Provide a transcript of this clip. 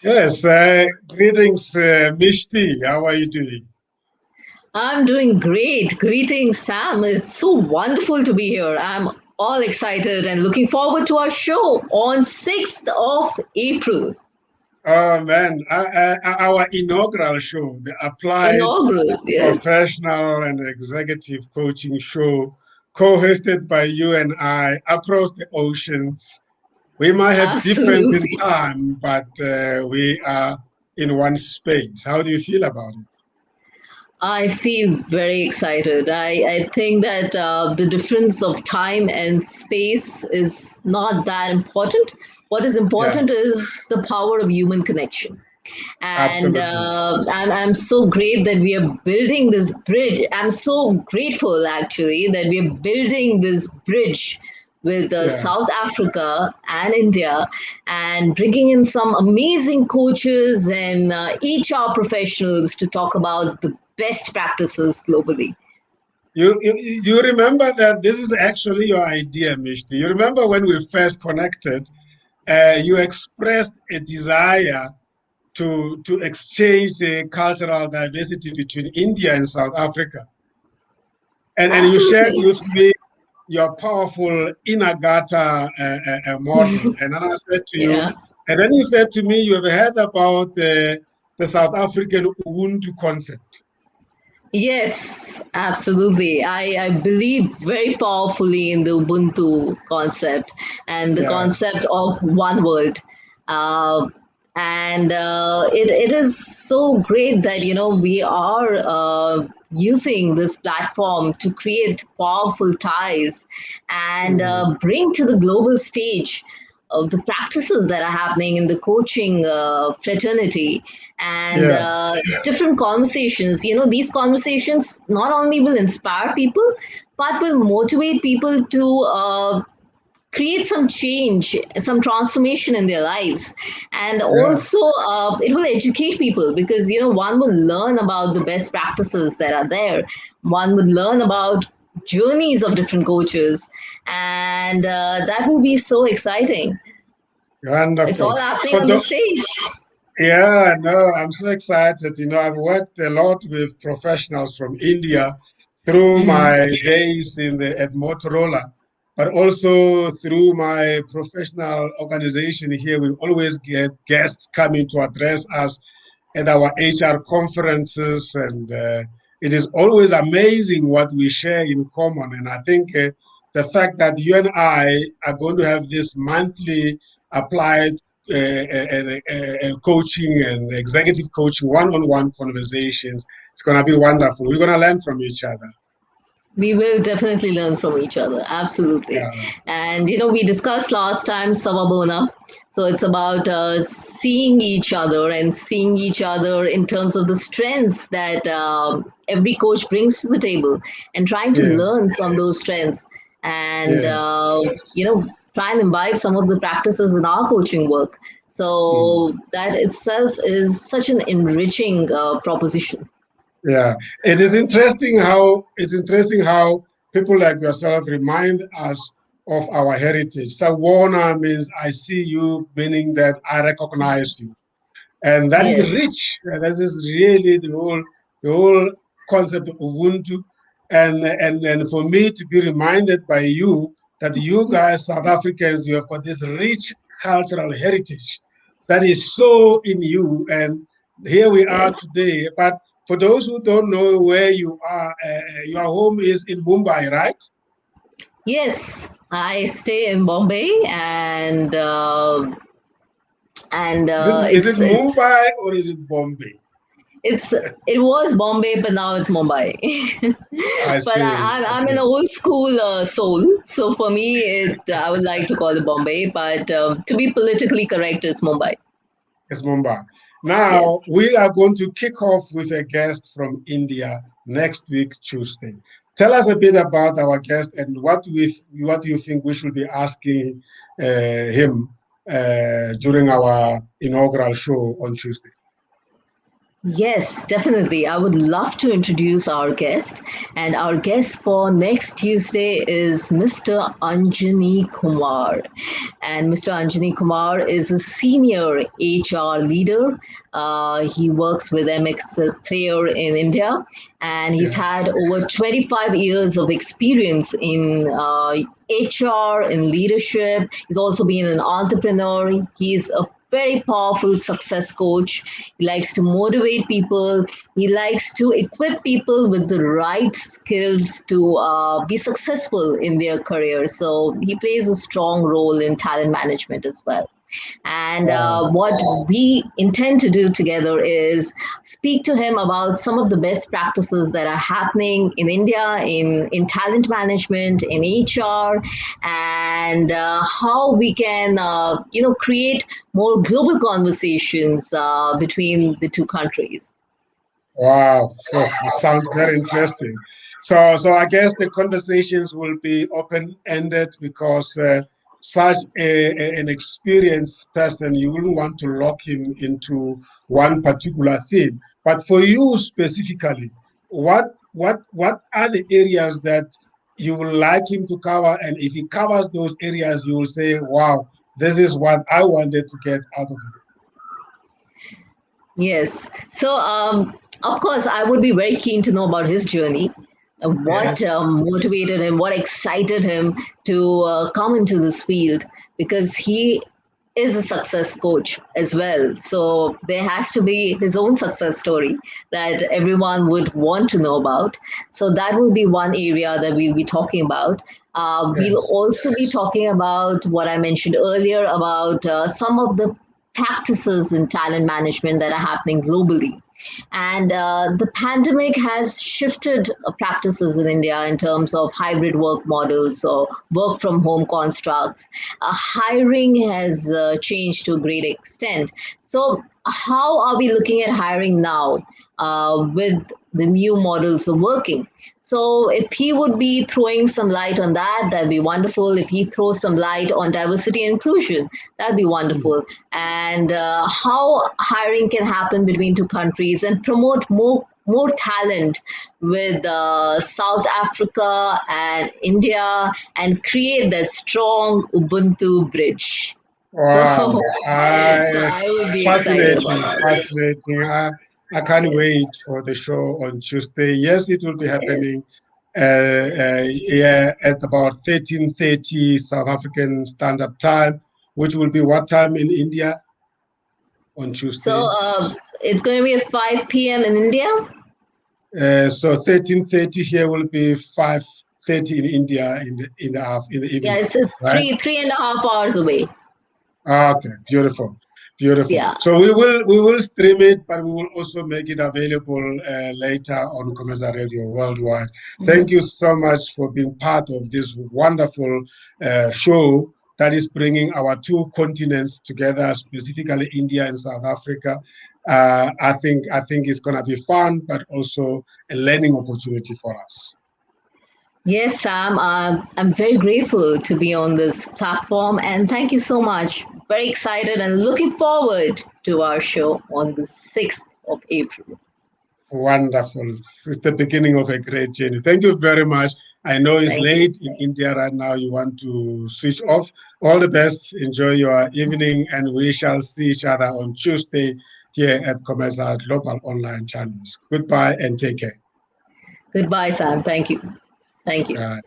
Yes, greetings, Mishti. How are you doing? I'm doing great. Greetings, Sam. It's so wonderful to be here. I'm all excited and looking forward to our show on 6th of April. Oh man, our inaugural show, the Applied Inaugural, yes. Professional and Executive Coaching Show, co-hosted by you and I across the oceans. We might have different in Absolutely. time, but we are in one space. How do you feel about it? I feel very excited. I think that the difference of time and space is not that important. What is Yeah, important is the power of human connection. And absolutely. I'm so great that we are building this bridge. I'm so grateful actually that we are building this bridge with Yeah. South Africa and India and bringing in some amazing coaches and HR professionals to talk about the best practices globally. You remember that this is actually your idea, Mishti. You remember when we first connected, you expressed a desire to exchange the cultural diversity between India and South Africa. And you shared Absolutely. with me your powerful Inagata model. And then I said to you, Yeah. and then you said to me, you have heard about the South African Ubuntu concept. Yes, absolutely. I believe very powerfully in the Ubuntu concept and the Yeah, concept of one world. Uh, and it is so great that, we are using this platform to create powerful ties and mhm, bring to the global stage of the practices that are happening in the coaching fraternity and yeah, different conversations. These conversations not only will inspire people, but will motivate people to create some change, some transformation in their lives. And yeah. also, it will educate people because, one will learn about the best practices that are there. One would learn about journeys of different coaches. And that will be so exciting. It's Wonderful. all happening For on the the, stage. yeah, no, I'm so excited. I've worked a lot with professionals from India through Hmm. my days at Motorola, but also through my professional organization here. We always get guests coming to address us at our HR conferences, and it is always amazing what we share in common. And I think the fact that you and I are going to have this monthly applied coaching and executive coaching one-on-one conversations, it's going to be wonderful. We're going to learn from each other. We will definitely learn from each other. Absolutely. Yeah. And, we discussed last time Savabona. So it's about seeing each other and seeing each other in terms of the strengths that every coach brings to the table and trying to Yes. learn from those strengths and, Yes. try and imbibe some of the practices in our coaching work. Mm. So that itself is such an enriching proposition. Yeah, it is interesting how people like yourself remind us of our heritage. Sawona means I see you, meaning that I recognize you, and that is Yes. rich. That is really the whole concept of Ubuntu, and for me to be reminded by you that you guys, South Africans, you have got this rich cultural heritage that is so in you, and here we are Yes. today. But for those who don't know where you are, your home is in Mumbai, right? Yes, I stay in Bombay, and Is it Mumbai or is it Bombay? it's it was Bombay, but now it's Mumbai. I But see. I'm an Okay. old school soul, so for me, it I would like to call it Bombay, but to be politically correct, it's Mumbai. It's Mumbai. Yes. Now, we are going to kick off with a guest from India next week, Tuesday. Tell us a bit about our guest and what you think we should be asking him during our inaugural show on Tuesday. Yes, definitely. I would love to introduce our guest. And our guest for next Tuesday is Mr. Anjani Kumar. And Mr. Anjani Kumar is a senior HR leader. He works with MX Player in India, and he's Yeah. had over 25 years of experience in HR, in leadership. He's also been an entrepreneur. He's a very powerful success coach. He likes to motivate people. He likes to equip people with the right skills to be successful in their career. So he plays a strong role in talent management as well. And Wow. what we intend to do together is speak to him about some of the best practices that are happening in India in talent management, in HR, and how we can, create more global conversations between the two countries. Wow. Oh, it sounds very interesting. So I guess the conversations will be open-ended because such an experienced person, you wouldn't want to lock him into one particular theme. But for you specifically, what are the areas that you would like him to cover? And if he covers those areas, you will say, wow, this is what I wanted to get out of it. Yes. So, of course, I would be very keen to know about his journey. What Yes. motivated him? What excited him to come into this field? Because he is a success coach as well. So there has to be his own success story that everyone would want to know about. So that will be one area that we'll be talking about. We'll Yes. also be talking about what I mentioned earlier about some of the practices in talent management that are happening globally. And the pandemic has shifted practices in India in terms of hybrid work models or work from home constructs. Hiring has changed to a great extent. So, how are we looking at hiring now with the new models of working? So, if he would be throwing some light on that, that'd be wonderful. If he throws some light on diversity and inclusion, that'd be Mm. wonderful. And how hiring can happen between two countries and promote more talent with South Africa and India and create that strong Ubuntu bridge. So, Wow, so I I would be excited about fascinating, that. fascinating. I can't Yes, wait for the show on Tuesday. Yes, it will be happening yes. yeah, at about 13:30 South African Standard Time, which will be what time in India on So Tuesday? it's going to be at 5 p.m. in India. So 13:30 here will be 5:30 in India in the Yeah, evening, it's right? three and a half hours away. Okay, beautiful, beautiful. Yeah. So we will stream it, but we will also make it available later on COMETSA Radio worldwide. Thank Mhm. you so much for being part of this wonderful show that is bringing our two continents together, specifically India and South Africa. I think it's gonna be fun, but also a learning opportunity for us. Yes, Sam, I'm very grateful to be on this platform and thank you so much. Very excited and looking forward to our show on the 6th of April. Wonderful. It's the beginning of a great journey. Thank you very much. I know it's Thank you. late in India right now. You want to switch off. All the best. Enjoy your evening, and we shall see each other on Tuesday here at COMETSA Global Online Channels. Goodbye and take care. Goodbye, Sam. Thank you. Thank you. Bye.